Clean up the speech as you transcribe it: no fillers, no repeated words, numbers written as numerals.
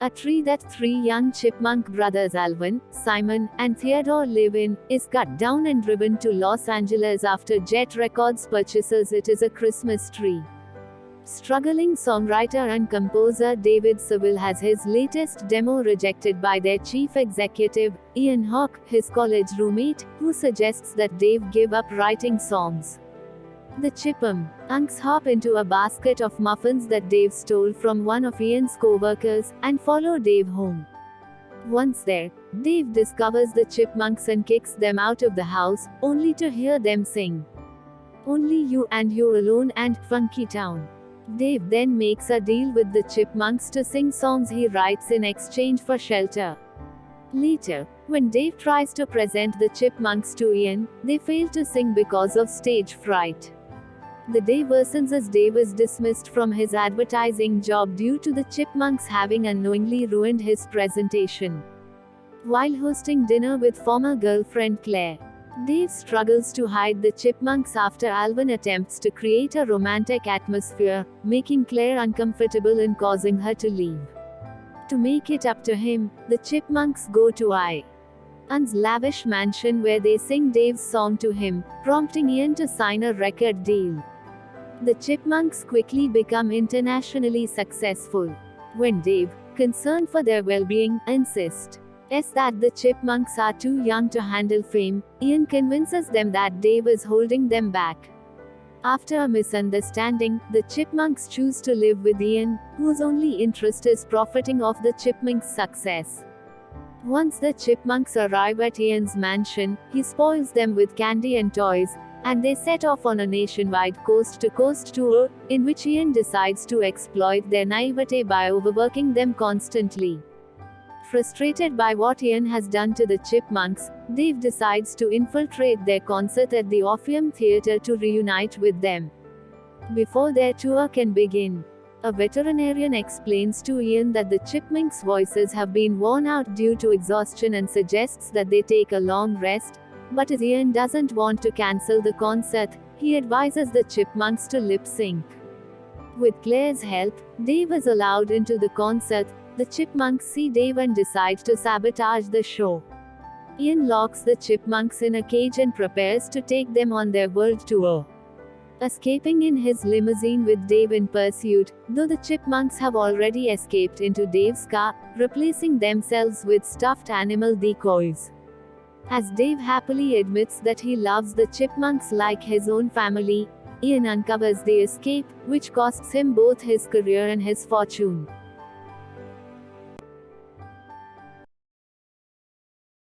A tree that three young chipmunk brothers Alvin, Simon, and Theodore live in, is cut down and driven to Los Angeles after Jet Records purchases it as a Christmas tree. Struggling songwriter and composer David Seville has his latest demo rejected by their chief executive, Ian Hawke, his college roommate, who suggests that Dave give up writing songs. The Chipmunks hop into a basket of muffins that Dave stole from one of Ian's co-workers, and follow Dave home. Once there, Dave discovers the chipmunks and kicks them out of the house, only to hear them sing "Only You and You Alone" and "Funky Town." Dave then makes a deal with the chipmunks to sing songs he writes in exchange for shelter. Later, when Dave tries to present the chipmunks to Ian, they fail to sing because of stage fright. The day worsens as Dave is dismissed from his advertising job due to the chipmunks having unknowingly ruined his presentation. While hosting dinner with former girlfriend Claire, Dave struggles to hide the chipmunks after Alvin attempts to create a romantic atmosphere, making Claire uncomfortable and causing her to leave. To make it up to him, the chipmunks go to Ian's lavish mansion where they sing Dave's song to him, prompting Ian to sign a record deal. The chipmunks quickly become internationally successful. When Dave, concerned for their well-being, insists that the chipmunks are too young to handle fame, Ian convinces them that Dave is holding them back. After a misunderstanding, the chipmunks choose to live with Ian, whose only interest is profiting off the chipmunks' success. Once the chipmunks arrive at Ian's mansion, he spoils them with candy and toys, and they set off on a nationwide coast-to-coast tour, in which Ian decides to exploit their naivete by overworking them constantly. Frustrated by what Ian has done to the chipmunks, Dave decides to infiltrate their concert at the Orpheum Theatre to reunite with them. Before their tour can begin, a veterinarian explains to Ian that the chipmunks' voices have been worn out due to exhaustion and suggests that they take a long rest, but as Ian doesn't want to cancel the concert, he advises the chipmunks to lip-sync. With Claire's help, Dave is allowed into the concert. The chipmunks see Dave and decide to sabotage the show. Ian locks the chipmunks in a cage and prepares to take them on their world tour. Escaping in his limousine with Dave in pursuit, though the chipmunks have already escaped into Dave's car, replacing themselves with stuffed animal decoys. As Dave happily admits that he loves the chipmunks like his own family, Ian uncovers the escape, which costs him both his career and his fortune.